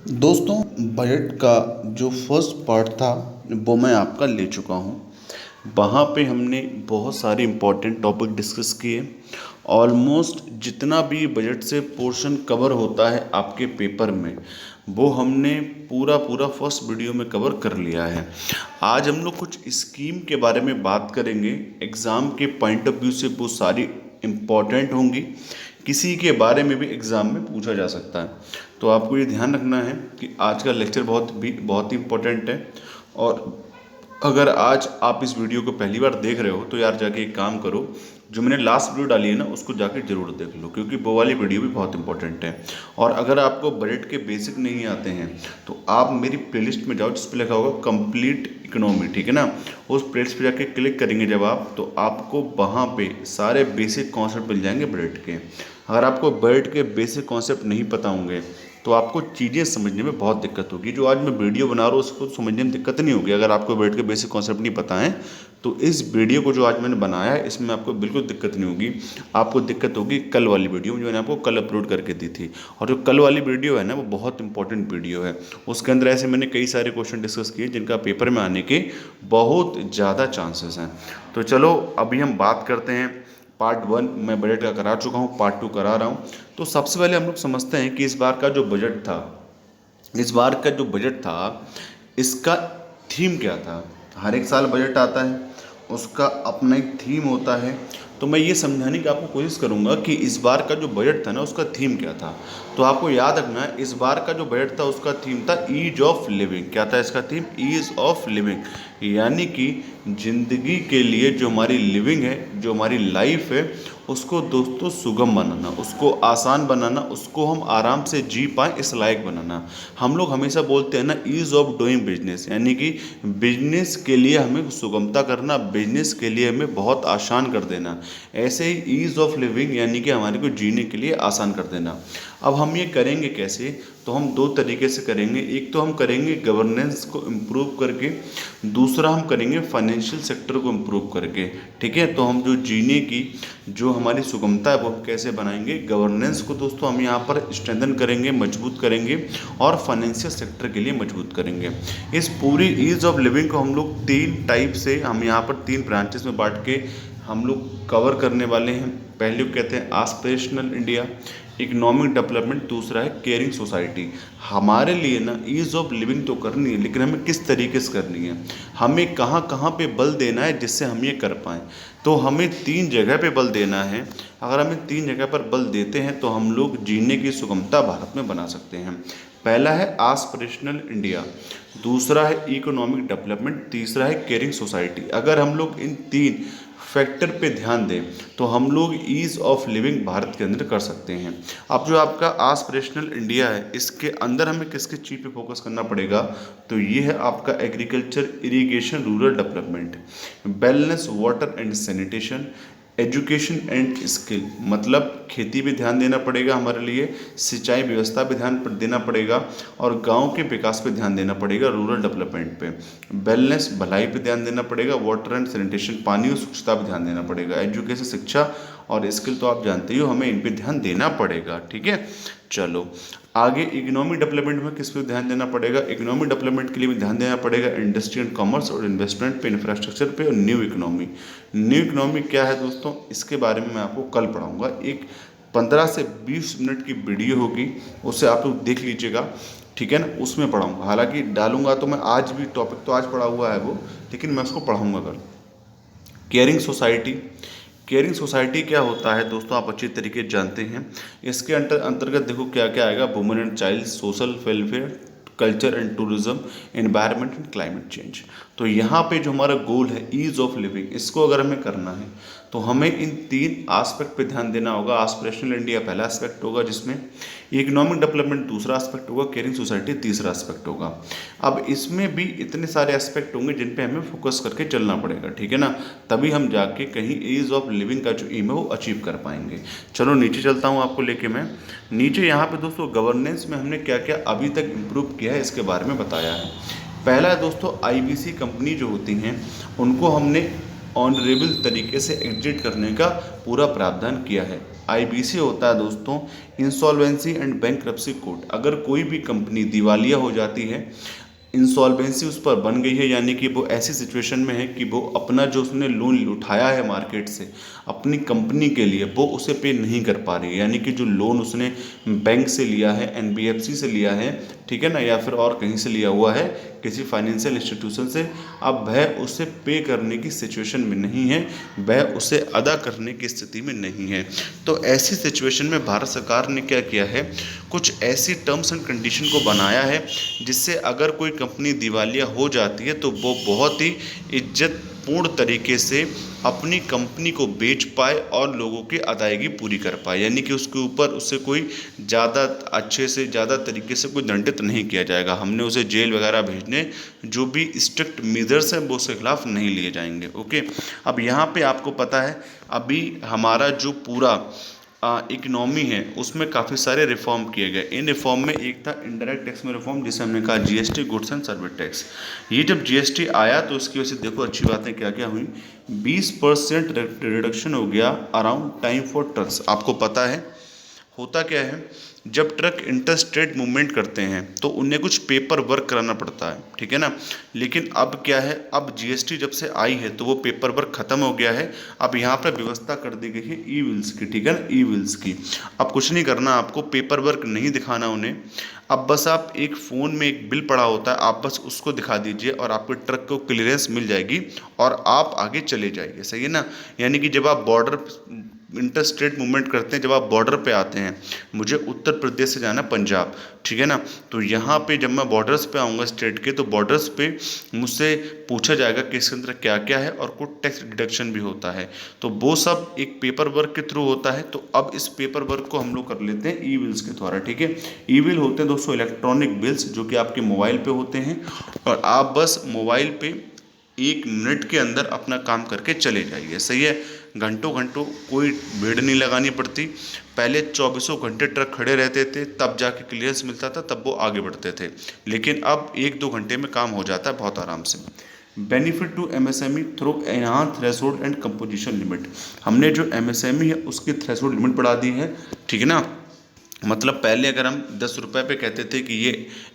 दोस्तों, बजट का जो फर्स्ट पार्ट था वो मैं आपका ले चुका हूँ। वहाँ पे हमने बहुत सारे इम्पोर्टेंट टॉपिक डिस्कस किए। ऑलमोस्ट जितना भी बजट से पोर्शन कवर होता है आपके पेपर में, वो हमने पूरा पूरा फर्स्ट वीडियो में कवर कर लिया है। आज हम लोग कुछ स्कीम के बारे में बात करेंगे। एग्ज़ाम के पॉइंट ऑफ व्यू से वो सारी इम्पॉर्टेंट होंगी, किसी के बारे में भी एग्ज़ाम में पूछा जा सकता है। तो आपको ये ध्यान रखना है कि आज का लेक्चर बहुत ही इम्पोर्टेंट है। और अगर आज आप इस वीडियो को पहली बार देख रहे हो तो यार जाके एक काम करो, जो मैंने लास्ट वीडियो डाली है ना उसको जाके ज़रूर देख लो, क्योंकि वो वाली वीडियो भी बहुत इंपॉर्टेंट है। और अगर आपको बजट के बेसिक नहीं आते हैं तो आप मेरी प्लेलिस्ट में जाओ जिस पे लिखा होगा कंप्लीट इकोनॉमी, ठीक है ना। उस प्लेलिस्ट पे जाके क्लिक करेंगे जब आप, तो आपको वहाँ पे सारे बेसिक कॉन्सेप्ट मिल जाएंगे बजट के। अगर आपको बजट के बेसिक कॉन्सेप्ट नहीं पता होंगे तो आपको चीज़ें समझने में बहुत दिक्कत होगी। जो आज मैं वीडियो बना रहा हूँ उसको समझने में दिक्कत नहीं होगी अगर आपको बैठ के बेसिक कॉन्सेप्ट नहीं पता है। तो इस वीडियो को जो आज मैंने बनाया है इसमें आपको बिल्कुल दिक्कत नहीं होगी। आपको दिक्कत होगी कल वाली वीडियो में जो मैंने आपको कल अपलोड करके दी थी। और जो कल वाली वीडियो है ना वो बहुत इंपॉर्टेंट वीडियो है। उसके अंदर ऐसे मैंने कई सारे क्वेश्चन डिस्कस किए जिनका पेपर में आने के बहुत ज़्यादा चांसेस हैं। तो चलो अभी हम बात करते हैं। पार्ट 1 मैं बजट का करा चुका हूँ, पार्ट 2 करा रहा हूँ। तो सबसे पहले हम लोग समझते हैं कि इस बार का जो बजट था, इस बार का जो बजट था इसका थीम क्या था। हर एक साल बजट आता है, उसका अपना एक थीम होता है। तो मैं ये समझाने की आपको कोशिश करूँगा कि इस बार का जो बजट था ना उसका थीम क्या था। तो आपको याद रखना है इस बार का जो बजट था उसका थीम था ईज ऑफ लिविंग। क्या था इसका थीम? Ease of living. यानी कि ज़िंदगी के लिए जो हमारी लिविंग है, जो हमारी लाइफ है, उसको दोस्तों सुगम बनाना, उसको आसान बनाना, उसको हम आराम से जी पाएँ इस लायक बनाना। हम लोग हमेशा बोलते हैं ना ईज़ ऑफ डूइंग बिजनेस, यानी कि बिजनेस के लिए हमें सुगमता करना, बिजनेस के लिए हमें बहुत आसान कर देना। ऐसे ही ईज़ ऑफ लिविंग यानी कि हमारे को जीने के लिए आसान कर देना। अब हम ये करेंगे कैसे? तो हम दो तरीके से करेंगे। एक तो हम करेंगे गवर्नेंस को इम्प्रूव करके, दूसरा हम करेंगे फाइनेंशियल सेक्टर को इम्प्रूव करके। ठीक है, तो हम जो जीने की जो हमारी सुगमता है वो कैसे बनाएंगे? गवर्नेंस को दोस्तों हम यहाँ पर स्ट्रेंथन करेंगे, मजबूत करेंगे, और फाइनेंशियल सेक्टर के लिए मजबूत करेंगे। इस पूरी ईज ऑफ लिविंग को हम लोग तीन टाइप से, हम यहाँ पर तीन ब्रांचेस में बांट के हम लोग कवर करने वाले हैं। पहले को कहते हैं आस्पिरेशनल इंडिया, इकोनॉमिक डेवलपमेंट, दूसरा है केयरिंग सोसाइटी। हमारे लिए ना ईज़ ऑफ लिविंग तो करनी है, लेकिन हमें किस तरीके से करनी है, हमें कहाँ कहाँ पे बल देना है जिससे हम ये कर पाएँ। तो हमें तीन जगह पे बल देना है। अगर हमें तीन जगह पर बल देते हैं तो हम लोग जीने की सुगमता भारत में बना सकते हैं। पहला है आस्पिरेशनल इंडिया, दूसरा है इकोनॉमिक डेवलपमेंट, तीसरा है केयरिंग सोसाइटी। अगर हम लोग इन तीन फैक्टर पे ध्यान दें तो हम लोग ईज़ ऑफ लिविंग भारत के अंदर कर सकते हैं। अब जो आपका आस्पिरेशनल इंडिया है इसके अंदर हमें किसके चीज़ पे फोकस करना पड़ेगा? तो ये है आपका agriculture, irrigation, rural development, balance water and sanitation, education and skill. मतलब खेती पे ध्यान देना पड़ेगा हमारे लिए, सिंचाई व्यवस्था पे ध्यान देना पड़ेगा, और गांव के विकास पे ध्यान देना पड़ेगा, रूरल डेवलपमेंट पे। बैलेंस भलाई पे ध्यान देना पड़ेगा, वाटर एंड सैनिटेशन पानी और स्वच्छता पे ध्यान देना पड़ेगा, एजुकेशन शिक्षा और स्किल तो आप जानते ही हो, हमें इन पे ध्यान देना पड़ेगा। ठीक है, चलो आगे इकोनॉमिक डेवलपमेंट में किस पे ध्यान देना पड़ेगा? इकोनॉमिक डेवलपमेंट के लिए भी ध्यान देना पड़ेगा इंडस्ट्री एंड कॉमर्स और इन्वेस्टमेंट पे, इंफ्रास्ट्रक्चर पे, और न्यू इकोनॉमी। न्यू इकोनॉमी क्या है दोस्तों, इसके बारे में मैं आपको कल पढ़ाऊंगा। एक 15 से 20 मिनट की वीडियो होगी, उससे आप लोग देख लीजिएगा, ठीक है ना। उसमें पढ़ाऊंगा, हालांकि डालूंगा तो मैं आज भी, टॉपिक तो आज पढ़ा हुआ है वो, लेकिन मैं उसको पढ़ाऊंगा कल। केयरिंग सोसाइटी, केयरिंग सोसाइटी क्या होता है दोस्तों, आप अच्छी तरीके से जानते हैं। इसके अंतर्गत देखो क्या क्या आएगा: women and child, social welfare, culture and tourism, environment and climate change. तो यहाँ पे जो हमारा गोल है ईज ऑफ लिविंग, इसको अगर हमें करना है तो हमें इन तीन एस्पेक्ट पे ध्यान देना होगा। एस्पिरेशनल इंडिया पहला एस्पेक्ट होगा, जिसमें इकोनॉमिक डेवलपमेंट दूसरा एस्पेक्ट होगा, केयरिंग सोसाइटी तीसरा एस्पेक्ट होगा। अब इसमें भी इतने सारे एस्पेक्ट होंगे जिन पे हमें फोकस करके चलना पड़ेगा, ठीक है ना। तभी हम जाके कहीं ईज ऑफ लिविंग का जो एम है वो अचीव कर पाएंगे। चलो नीचे चलता हूँ आपको लेके मैं। नीचे यहाँ पे दोस्तों गवर्नेंस में हमने क्या क्या अभी तक इम्प्रूव किया है इसके बारे में बताया है। पहला है दोस्तों आईबीसी कंपनी जो होती हैं उनको हमने ऑनरेबल तरीके से एग्जिट करने का पूरा प्रावधान किया है। आईबीसी होता है दोस्तों, इंसॉल्वेंसी एंड बैंकरप्सी कोड। अगर कोई भी कंपनी दिवालिया हो जाती है, इंसॉल्वेंसी उस पर बन गई है, यानी कि वो ऐसी सिचुएशन में है कि वो अपना जो उसने लोन उठाया है मार्केट से अपनी कंपनी के लिए, वो उसे पे नहीं कर पा रही है, यानी कि जो लोन उसने बैंक से लिया है, एनबीएफसी से लिया है, ठीक है ना, या फिर और कहीं से लिया हुआ है किसी फाइनेंशियल इंस्टीट्यूशन से, अब वह उसे पे करने की सिचुएशन में नहीं है, वह उसे अदा करने की स्थिति में नहीं है। तो ऐसी सिचुएशन में भारत सरकार ने क्या किया है, कुछ ऐसी टर्म्स एंड कंडीशन को बनाया है जिससे अगर कोई कंपनी दिवालिया हो जाती है तो वो बहुत ही इज्जतपूर्ण तरीके से अपनी कंपनी को बेच पाए और लोगों की अदायगी पूरी कर पाए, यानी कि उसके ऊपर उससे कोई ज़्यादा अच्छे से ज़्यादा तरीके से कोई दंडित नहीं किया जाएगा। हमने उसे जेल वगैरह भेजने जो भी स्ट्रिक्ट मेजर्स हैं वो उसके खिलाफ नहीं लिए जाएंगे। ओके, अब यहाँ पे आपको पता है अभी हमारा जो पूरा इकनॉमी है उसमें काफ़ी सारे रिफॉर्म किए गए। इन रिफॉर्म में एक था इनडायरेक्ट टैक्स में रिफॉर्म, जिसे हमने कहा GST, goods and service tax. ये जब जीएसटी आया तो उसकी वजह से देखो अच्छी बातें क्या क्या हुई, 20% रिडक्शन हो गया अराउंड टाइम फॉर ट्रक्स। आपको पता है होता क्या है, जब ट्रक इंटरस्टेट मूवमेंट करते हैं तो उन्हें कुछ पेपर वर्क कराना पड़ता है, ठीक है ना। लेकिन अब क्या है, अब जीएसटी जब से आई है तो वो पेपर वर्क खत्म हो गया है। अब यहाँ पर व्यवस्था कर दी गई है ई व्हील्स की, ठीक है ना, ई व्हील्स की। अब कुछ नहीं करना, आपको पेपर वर्क नहीं दिखाना उन्हें। अब बस आप एक फ़ोन में एक बिल पड़ा होता है, आप बस उसको दिखा दीजिए और आपके ट्रक को क्लियरेंस मिल जाएगी और आप आगे चले जाइए, सही है ना। यानी कि जब आप बॉर्डर इंटर स्टेट मूवमेंट करते हैं, जब आप बॉर्डर पे आते हैं, मुझे उत्तर प्रदेश से जाना पंजाब, ठीक है ना, तो यहाँ पे जब मैं बॉर्डर्स पे आऊँगा स्टेट के, तो बॉर्डर्स पे मुझसे पूछा जाएगा कि इसके अंदर क्या क्या है और कुछ टैक्स डिडक्शन भी होता है। तो वो सब एक पेपर वर्क के थ्रू होता है। तो अब इस पेपर वर्क को हम लोग कर लेते हैं ई बिल्स के द्वारा, ठीक है। ई बिल होते हैं दोस्तों इलेक्ट्रॉनिक बिल्स जो कि आपके मोबाइल पे होते हैं और आप बस मोबाइल पे 1 मिनट के अंदर अपना काम करके चले जाइए, सही है। घंटों घंटों कोई भीड़ नहीं लगानी पड़ती। पहले 24 घंटे ट्रक खड़े रहते थे, तब जाके क्लियरेंस मिलता था, तब वो आगे बढ़ते थे। लेकिन अब 1-2 घंटे में काम हो जाता है बहुत आराम से। Benefit to MSME through enhance threshold and composition limit. हमने जो एमएसएमई है उसकी थ्रेशोल्ड लिमिट बढ़ा दी है, ठीक है ना। मतलब पहले अगर हम 10 रुपये पे कहते थे कि ये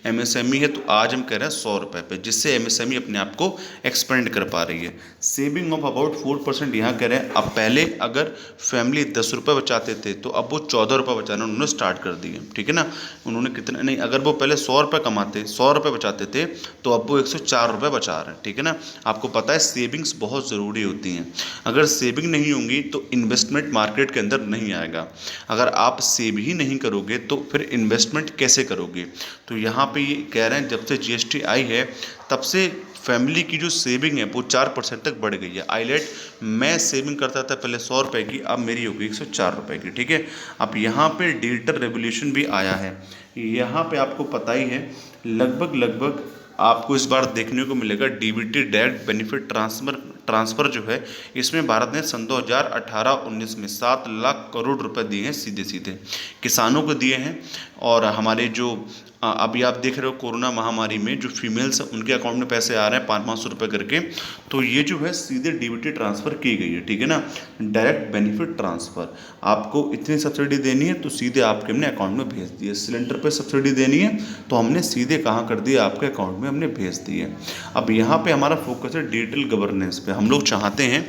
एमएसएमई है, तो आज हम कह रहे हैं 100 रुपये पे, जिससे एमएसएमई अपने आप को एक्सपेंड कर पा रही है। सेविंग ऑफ अबाउट 4% यहाँ कह रहे हैं। अब पहले अगर फैमिली 10 रुपये बचाते थे तो अब वो 14 रुपये बचाना उन्होंने स्टार्ट कर दिए, ठीक है ना। उन्होंने कितना नहीं, अगर वो पहले 100 रुपये कमाते, 100 रुपये बचाते थे, तो अब वो 104 रुपये बचा रहे हैं, ठीक है ना। आपको पता है सेविंग्स बहुत ज़रूरी होती हैं। अगर सेविंग नहीं होंगी तो इन्वेस्टमेंट मार्केट के अंदर नहीं आएगा। अगर आप सेव ही नहीं करोगे तो फिर इन्वेस्टमेंट कैसे करोगे। तो यहाँ पे ये कह रहे हैं जब से जीएसटी आई है तब से फैमिली की जो सेविंग है वो 4% तक बढ़ गई है। आईलेट मैं सेविंग करता था पहले 100 रुपये की, अब मेरी होगी 104 रुपये की, ठीक है। अब यहाँ पे डिजिटल रेवोल्यूशन भी आया है। यहाँ पे आपको पता ही है लगभग आपको इस बार देखने को मिलेगा डीबीटी डायरेक्ट बेनिफिट ट्रांसफ़र जो है, इसमें भारत ने सन 2018-19 में 7 लाख करोड़ रुपए दिए हैं, सीधे सीधे किसानों को दिए हैं। और हमारे जो अभी आप देख रहे हो कोरोना महामारी में जो फीमेल्स उनके अकाउंट में पैसे आ रहे हैं 500 रुपये करके, तो ये जो है सीधे डीबीटी ट्रांसफ़र की गई है, ठीक है ना। डायरेक्ट बेनिफिट ट्रांसफ़र, आपको इतनी सब्सिडी देनी है तो सीधे आपके हमने अकाउंट में भेज दी है। सिलेंडर पे सब्सिडी देनी है तो हमने सीधे कहाँ कर दिया, आपके अकाउंट में हमने भेज दी है। अब यहाँ पे हमारा फोकस है डिजिटल गवर्नेंस पे। हम लोग चाहते हैं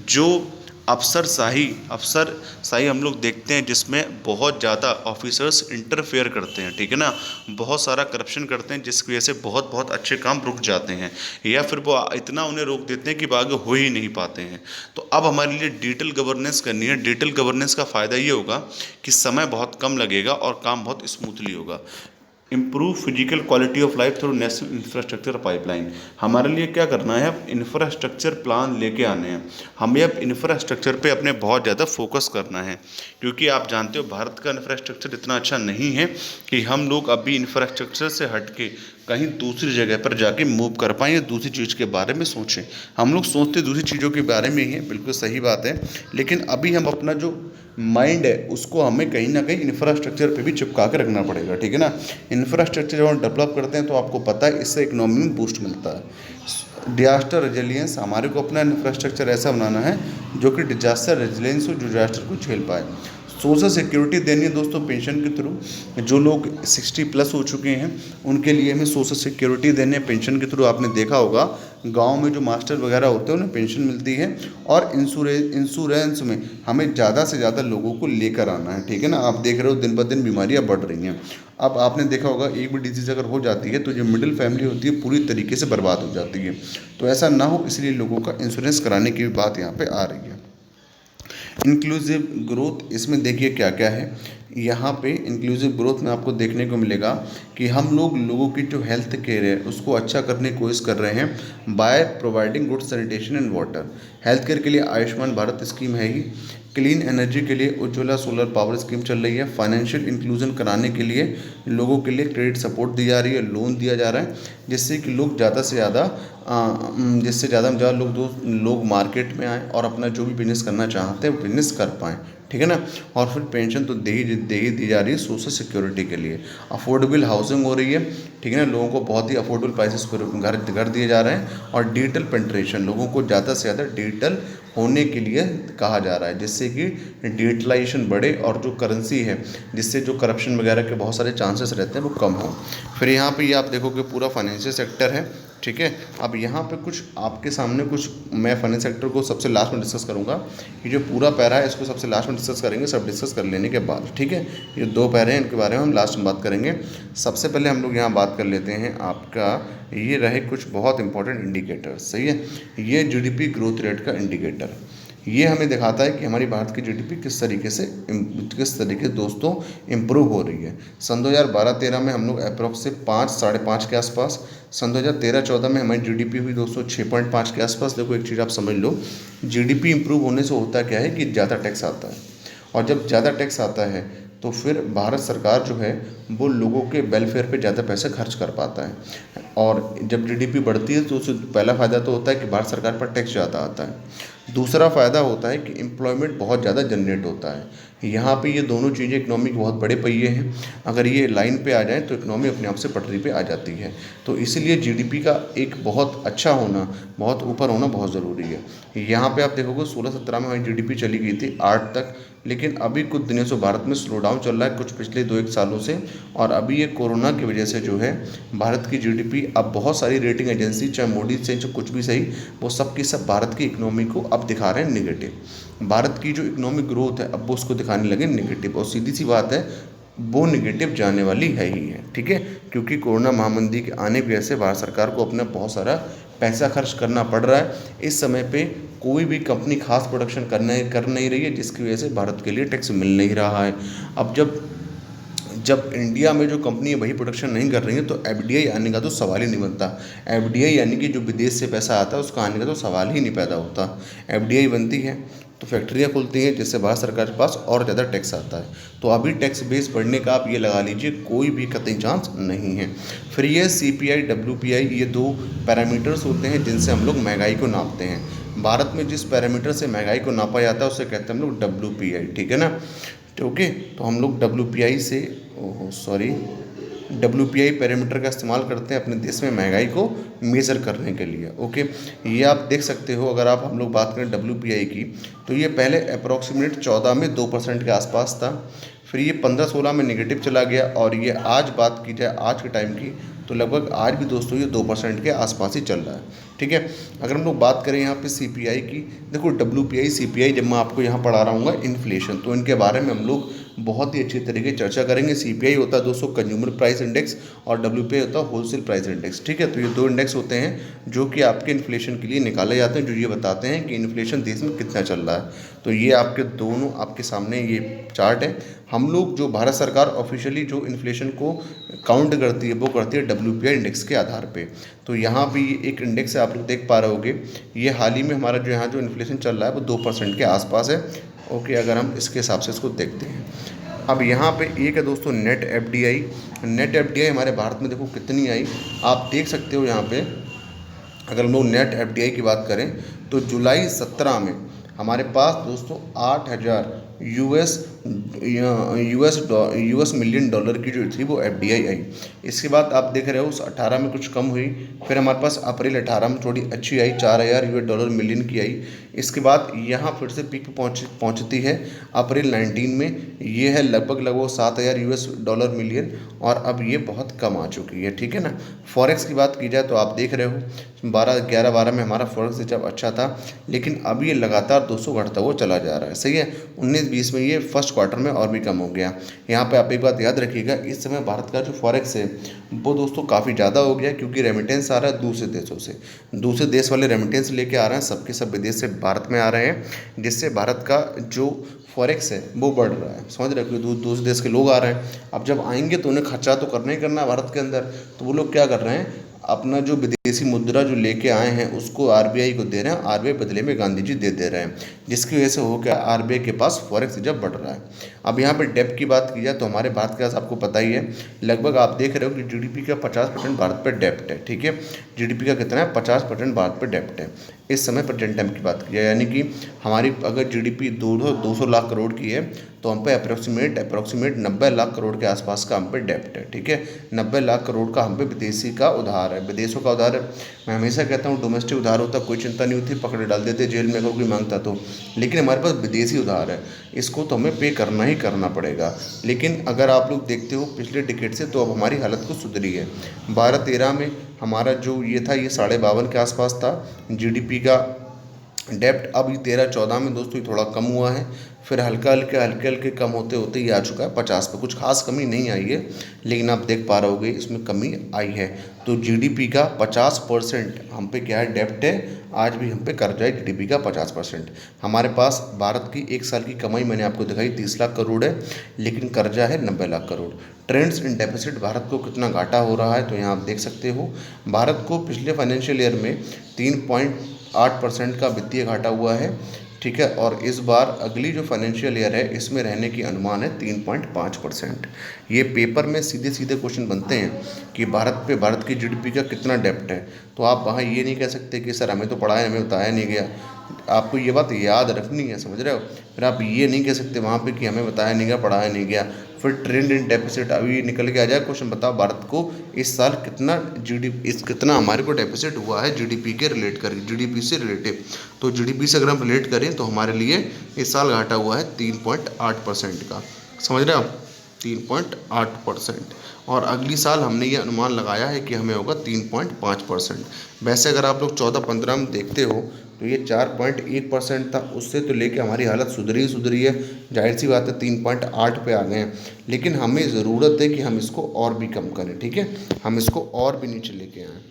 जो अफसरशाही हम लोग देखते हैं जिसमें बहुत ज़्यादा ऑफिसर्स इंटरफेयर करते हैं, ठीक है ना, बहुत सारा करप्शन करते हैं, जिसकी वजह से बहुत अच्छे काम रुक जाते हैं या फिर वो इतना उन्हें रोक देते हैं कि आगे हो ही नहीं पाते हैं। तो अब हमारे लिए डिजिटल गवर्नेंस करनी है। डिजिटल गवर्नेंस का फ़ायदा ये होगा कि समय बहुत कम लगेगा और काम बहुत स्मूथली होगा। Improve physical quality of life through national infrastructure pipeline. हमारे लिए क्या करना है, अब इंफ्रास्ट्रक्चर प्लान लेके आने हैं। हमें अब इंफ्रास्ट्रक्चर पे अपने बहुत ज़्यादा फोकस करना है, क्योंकि आप जानते हो भारत का इंफ्रास्ट्रक्चर इतना अच्छा नहीं है कि हम लोग अभी इंफ्रास्ट्रक्चर से हट के कहीं दूसरी जगह पर जाके मूव कर पाएँ या दूसरी चीज़ के बारे में सोचें। हम लोग सोचते दूसरी चीज़ों के बारे में ही है, बिल्कुल सही बात है, लेकिन अभी हम अपना जो माइंड है उसको हमें कहीं ना कहीं इंफ्रास्ट्रक्चर पे भी चिपका के रखना पड़ेगा, ठीक है ना। इंफ्रास्ट्रक्चर जब हम डेवलप करते हैं तो आपको पता है इससे इकोनॉमी में बूस्ट मिलता है। डिजास्टर रेजिलियंस, हमारे को अपना इंफ्रास्ट्रक्चर ऐसा बनाना है जो कि डिजास्टर रेजिलियंस हो, जो डिजास्टर को झेल पाए। सोशल सिक्योरिटी देनी है दोस्तों पेंशन के थ्रू। जो लोग 60+ हो चुके हैं उनके लिए हमें सोशल सिक्योरिटी देने हैं पेंशन के थ्रू। आपने देखा होगा गांव में जो मास्टर वगैरह होते हैं उन्हें पेंशन मिलती है। और इंश्योरेंस में हमें ज़्यादा से ज़्यादा लोगों को लेकर आना है, ठीक है ना। आप देख रहे हो दिन ब दिन बीमारियाँ बढ़ रही हैं। अब आपने देखा होगा एक भी डिजीज़ अगर हो जाती है तो जो मिडिल फैमिली होती है पूरी तरीके से बर्बाद हो जाती है। तो ऐसा ना हो इसलिए लोगों का इंश्योरेंस कराने की भी बात यहाँ पे आ रही है। इंक्लूसिव ग्रोथ, इसमें देखिए क्या क्या है। यहाँ पे इंक्लूसिव ग्रोथ में आपको देखने को मिलेगा कि हम लोगों की जो हेल्थ केयर है उसको अच्छा करने की कोशिश कर रहे हैं by providing good sanitation and water. Health care के लिए आयुष्मान भारत स्कीम है ही। क्लीन एनर्जी के लिए उज्ज्वला सोलर पावर स्कीम चल रही है। फाइनेंशियल इंक्लूजन कराने के लिए लोगों के लिए क्रेडिट सपोर्ट दी जा रही है, लोन दिया जा रहा है, जिससे कि लोग ज़्यादा से ज़्यादा लोग मार्केट में आएँ और अपना जो भी बिजनेस करना चाहते हैं वो बिजनेस कर पाएँ, ठीक है ना। और फिर पेंशन तो दे ही दी जा रही है सोशल सिक्योरिटी के लिए। अफोर्डेबल हाउसिंग हो रही है, ठीक है ना। लोगों को बहुत ही अफोर्डेबल प्राइसेस पर घर दिए जा रहे हैं। और डिजिटल पेंट्रेशन, लोगों को ज़्यादा से ज़्यादा डिजिटल होने के लिए कहा जा रहा है, जिससे कि डिजिटलाइजेशन बढ़े और जो करेंसी है जिससे जो करप्शन वगैरह के बहुत सारे चांसेस रहते हैं वो कम हो। फिर यहाँ पे ये आप देखोगे पूरा फाइनेंशियल सेक्टर है, ठीक है। अब यहाँ पे कुछ आपके सामने कुछ मैं फाइनेंस सेक्टर को सबसे लास्ट में डिस्कस करूँगा। ये जो पूरा पैरा है इसको सबसे लास्ट में डिस्कस करेंगे, सब डिस्कस कर लेने के बाद, ठीक है। ये 2 पैरे हैं, इनके बारे में हम लास्ट में बात करेंगे। सबसे पहले हम लोग यहाँ बात कर लेते हैं आपका, ये रहे कुछ बहुत इंपॉर्टेंट इंडिकेटर, सही है। ये जीडीपी ग्रोथ रेट का इंडिकेटर, ये हमें दिखाता है कि हमारी भारत की जीडीपी किस तरीके दोस्तों इम्प्रूव हो रही है। सन 2012-13 में हम लोग अप्रॉक्स से 5 साढ़े 5 के आसपास। सन 2013-14 में हमारी जीडीपी हुई दोस्तों 6.5 के आसपास। देखो एक चीज़ आप समझ लो, जीडीपी इम्प्रूव होने से होता क्या है कि ज़्यादा टैक्स आता है, और जब ज़्यादा टैक्स आता है तो फिर भारत सरकार जो है वो लोगों के वेलफेयर पे ज़्यादा पैसे खर्च कर पाता है। और जब जीडीपी बढ़ती है तो उससे पहला फ़ायदा तो होता है कि भारत सरकार पर टैक्स ज़्यादा आता है। दूसरा फ़ायदा होता है कि एम्प्लॉयमेंट बहुत ज़्यादा जनरेट होता है। यहाँ पे ये दोनों चीज़ें इकोनॉमी के बहुत बड़े पहिए हैं, अगर ये लाइन पे आ जाए तो इकोनॉमी अपने आप से पटरी पे आ जाती है। तो इसलिए जीडीपी का एक बहुत अच्छा होना, बहुत ऊपर होना बहुत ज़रूरी है। यहाँ पे आप देखोगे 16-17 में हमारी जीडीपी चली गई थी 8 तक, लेकिन अभी कुछ दिनों से भारत में स्लो डाउन चल रहा है, कुछ पिछले 2-1 सालों से। और अभी ये कोरोना की वजह से जो है भारत की जीडीपी, अब बहुत सारी रेटिंग एजेंसी चाहे मोदी से चाहे कुछ भी सही, वो सब की सब भारत की इकोनॉमी को अब दिखा रहे हैं निगेटिव। भारत की जो इकोनॉमिक ग्रोथ है अब वो उसको दिखाने लगे निगेटिव, और सीधी सी बात है वो निगेटिव जाने वाली है ही है, ठीक है। क्योंकि कोरोना महामारी के आने की वजह से भारत सरकार को अपना बहुत सारा पैसा खर्च करना पड़ रहा है। इस समय पे कोई भी कंपनी खास प्रोडक्शन कर नहीं रही है, जिसकी वजह से भारत के लिए टैक्स मिल नहीं रहा है। अब जब इंडिया में जो कंपनी वही प्रोडक्शन नहीं कर रही है तो एफडीआई आने का तो सवाल ही नहीं बनता। एफडीआई यानी कि जो विदेश से पैसा आता है उसका आने का तो सवाल ही नहीं पैदा होता। एफडीआई बनती है तो फैक्ट्रियाँ खुलती हैं, जिससे भारत सरकार के पास और ज़्यादा टैक्स आता है। तो अभी टैक्स बेस बढ़ने का आप ये लगा लीजिए कोई भी कतई चांस नहीं है। फिर ये सीपीआई WPI, ये 2 पैरामीटर्स होते हैं जिनसे हम लोग महंगाई को नापते हैं। भारत में जिस पैरामीटर से महंगाई को नापा जाता है उसे कहते हैं हम लोग WPI, ठीक है ना। ओके, तो हम लोग WPI पैरामीटर का इस्तेमाल करते हैं अपने देश में महंगाई को मेज़र करने के लिए। ओके, ये आप देख सकते हो। अगर हम लोग बात करें WPI की तो ये पहले अप्रॉक्सीमेट 14 में 2% के आसपास था, फिर ये 15-16 में नेगेटिव चला गया, और ये आज बात की जाए आज के टाइम की तो लगभग आज भी दोस्तों ये 2% के आसपास ही चल रहा है, ठीक है। अगर हम लोग बात करें यहाँ पे CPI की, देखो WPI CPI जब मैं आपको यहाँ पढ़ा रहा हूँ इन्फ्लेशन, तो इनके बारे में हम लोग बहुत ही अच्छी तरीके चर्चा करेंगे। CPI होता है दोस्तों कंज्यूमर प्राइस इंडेक्स, और WPI होता है होलसेल प्राइस इंडेक्स, ठीक है। तो ये 2 इंडेक्स होते हैं जो कि आपके इन्फ्लेशन के लिए निकाले जाते हैं, जो ये बताते हैं कि इन्फ्लेशन देश में कितना चल रहा है। तो ये आपके दोनों आपके सामने ये चार्ट है। हम लोग जो भारत सरकार ऑफिशियली जो इन्फ्लेशन को काउंट करती है वो करती है WPI इंडेक्स के आधार पे। तो यहाँ पे ये एक इंडेक्स है, आप लोग देख पा रहे होगे। ये हाल ही में हमारा जो यहाँ जो इन्फ्लेशन चल रहा है वो 2% के आसपास है। ओके, अगर हम इसके हिसाब से इसको देखते हैं। अब यहाँ पे एक है दोस्तों नेट FDI हमारे भारत में देखो कितनी आई, आप देख सकते हो यहाँ पे। अगर हम लोग नेट FDI की बात करें तो जुलाई 17 में हमारे पास दोस्तों 8,000 US यूएस मिलियन डॉलर की जो थी वो एफडीआई आई। इसके बाद आप देख रहे हो उस 18 में कुछ कम हुई, फिर हमारे पास अप्रैल 18 में थोड़ी अच्छी आई, 4000 यूएस डॉलर मिलियन की आई। इसके बाद यहाँ फिर से पीक पे पहुँचती है अप्रैल 19 में, ये है लगभग 7000 यूएस डॉलर मिलियन, और अब ये बहुत कम आ चुकी है। ठीक है ना। फॉरेक्स की बात की जाए तो आप देख रहे हो 11 में हमारा फॉरेक्स जब अच्छा था, लेकिन अब ये लगातार 200 घटता हुआ चला जा रहा है। सही है। 19-20 में ये फर्स्ट क्वार्टर में और भी कम हो गया। यहाँ पे आप एक बात याद रखिएगा, इस समय भारत का जो फॉरेक्स है वो दोस्तों काफ़ी ज़्यादा हो गया, क्योंकि रेमिटेंस आ रहा है दूसरे देशों से। दूसरे देश वाले रेमिटेंस लेके आ रहे हैं, सबके सब विदेश से भारत में आ रहे हैं, जिससे भारत का जो फॉरेक्स है वो बढ़ रहा है। समझ रहे हो, दूसरे देश के लोग आ रहे हैं। अब जब आएंगे तो उन्हें खर्चा तो करना ही करना है भारत के अंदर, तो वो लोग क्या कर रहे हैं, अपना जो विदेशी मुद्रा जो लेके आए हैं उसको आरबीआई को दे रहे हैं, आरबीआई बदले में गांधी जी दे रहे हैं, जिसकी वजह से हो गया आरबीआई के पास फॉरेक्स रिजर्व बढ़ रहा है। अब यहाँ पे डेब्ट की बात की जाए तो हमारे भारत के पास आपको पता ही है, लगभग आप देख रहे हो कि जीडीपी का 50% भारत पे डेब्ट है। ठीक है। जीडीपी का कितना है, 50% भारत पे डेब्ट है इस समय प्रेजेंट टाइम की बात की जाए। यानी कि हमारी अगर जीडीपी 200 लाख करोड़ की है तो हम पे अप्रोक्सीमेट 90 लाख करोड़ के आसपास का हम पे डेब्ट है। ठीक है। 90 लाख करोड़ का हम पे विदेशी का उधार है, विदेशों का उधार है। मैं हमेशा कहता हूँ डोमेस्टिक उधार होता कोई चिंता नहीं होती, पकड़े डाल देते जेल में अगर कोई मांगता तो, लेकिन हमारे पास विदेशी उधार है, इसको तो हमें पे करना ही करना पड़ेगा। लेकिन अगर आप लोग देखते हो पिछले डिकेड से, तो अब हमारी हालत कुछ सुधरी है। 12-13 में हमारा जो ये था, ये 52.5 के आसपास था जीडीपी का डेप्ट। अब 13-14 में दोस्तों ये थोड़ा कम हुआ है, फिर हल्के हल्के कम होते होते ये आ चुका है 50 पे। कुछ खास कमी नहीं आई है, लेकिन आप देख पा रहे होगे इसमें कमी आई है। तो जीडीपी का 50% हम पे क्या है, डेप्ट है। आज भी हम पे कर्जा है जीडीपी का 50%। हमारे पास भारत की एक साल की कमाई मैंने आपको दिखाई 30 लाख करोड़ है, लेकिन कर्जा है 90 lakh crore. Trends in deficit Bharat को कितना घाटा हो रहा है, तो यहाँ आप देख सकते हो भारत को पिछले फाइनेंशियल ईयर में 3.8% का वित्तीय घाटा हुआ है। ठीक है। और इस बार अगली जो फाइनेंशियल ईयर है इसमें रहने की अनुमान है 3.5%। ये पेपर में सीधे सीधे क्वेश्चन बनते हैं कि भारत की जीडीपी का कितना डेप्ट है, तो आप वहाँ ये नहीं कह सकते कि सर हमें तो पढ़ाया, हमें बताया नहीं गया। आपको ये बात याद रखनी है, समझ रहे हो। फिर आप ये नहीं कह सकते वहाँ पे कि हमें बताया नहीं गया, पढ़ाया नहीं गया। फिर ट्रेंड इन डेफिसिट अभी निकल के आ जाए क्वेश्चन, बताओ भारत को इस साल कितना हमारे को डेफिसिट हुआ है जीडीपी के रिलेट कर, जीडीपी से रिलेटिव। तो जीडीपी से अगर हम रिलेट करें तो हमारे लिए इस साल घाटा हुआ है 3.8% का। समझ रहे हो, 3.8%। और अगली साल हमने ये अनुमान लगाया है कि हमें होगा 3.5%। वैसे अगर आप लोग 14-15 में देखते हो तो ये 4.1% था, उससे तो लेके हमारी हालत सुधरी है। जाहिर सी बात है 3.8 पे आ गए हैं, लेकिन हमें ज़रूरत है कि हम इसको और भी कम करें। ठीक है। हम इसको और भी नीचे लेके आएँ।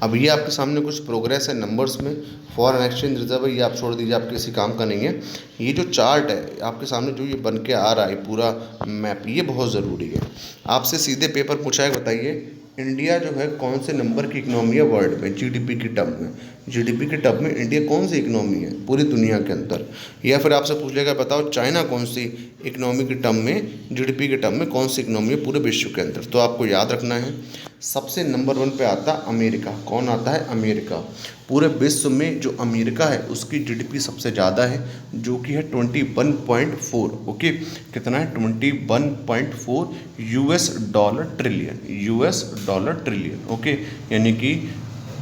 अब ये आपके सामने कुछ प्रोग्रेस है नंबर्स में। फॉरेन एक्सचेंज रिजर्व है, ये आप छोड़ दीजिए, आपके किसी काम का नहीं है। ये जो चार्ट है आपके सामने जो ये बन के आ रहा है पूरा मैप, ये बहुत ज़रूरी है। आपसे सीधे पेपर पूछा है, बताइए इंडिया जो है कौन से नंबर की इकनॉमी है वर्ल्ड में जीडीपी की टर्म में। जीडीपी के टर्म में इंडिया कौन सी इकनॉमी है पूरी दुनिया के अंदर। या फिर आपसे पूछ लेगा बताओ चाइना कौन सी इकनॉमी के टर्म में, जीडीपी के टर्म में कौन सी इकनॉमी है पूरे विश्व के अंदर। तो आपको याद रखना है सबसे नंबर 1 पे आता है अमेरिका। कौन आता है, अमेरिका। पूरे विश्व में जो अमेरिका है उसकी जीडीपी सबसे ज़्यादा है, जो कि है 21.4। ओके, कितना है, 21.4 यूएस डॉलर ट्रिलियन। ओके, यानी कि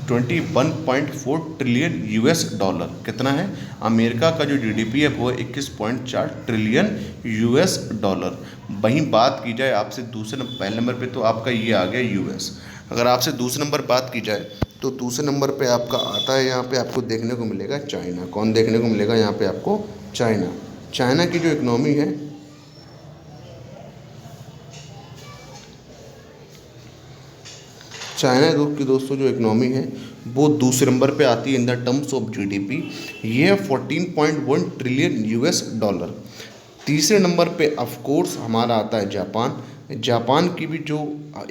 21.4 ट्रिलियन यूएस डॉलर कितना है। अमेरिका का जो जीडीपी है वो है 21.4 ट्रिलियन यूएस डॉलर। वहीं बात की जाए आपसे पहले नंबर पे तो आपका ये आ गया यूएस। अगर आपसे दूसरे नंबर बात की जाए तो दूसरे नंबर पे आपका आता है, यहाँ पे आपको देखने को मिलेगा चाइना। कौन देखने को मिलेगा यहाँ पे आपको, चाइना। चाइना की जो इकनॉमी है, चाइना की दोस्तों जो इकनॉमी है वो दूसरे नंबर पे आती है in the terms of GDP. ये है 14.1 ट्रिलियन यूएस डॉलर। तीसरे नंबर पे ऑफ कोर्स हमारा आता है जापान। जापान की भी जो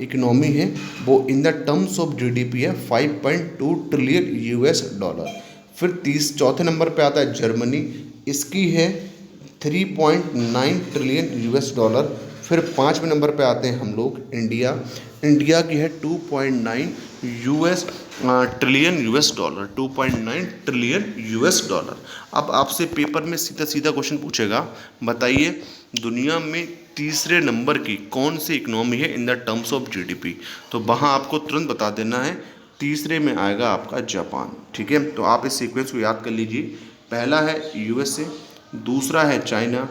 इकनॉमी है वो in the terms of GDP है 5.2 ट्रिलियन यूएस डॉलर। फिर चौथे नंबर पे आता है जर्मनी, इसकी है 3.9 ट्रिलियन यूएस डॉलर। फिर 5वें नंबर पे आते हैं हम लोग इंडिया। इंडिया की है 2.9 US trillion US dollar, 2.9 trillion US dollar. अब आपसे पेपर में सीधा सीधा क्वेश्चन पूछेगा, बताइए दुनिया में तीसरे नंबर की कौन सी इकोनॉमी है in the terms of GDP. तो वहाँ आपको तुरंत बता देना है, तीसरे में आएगा आपका जापान। ठीक है, तो आप इस सीक्वेंस को याद कर लीजिए। पहला है यूएसए, दूसरा है चाइना,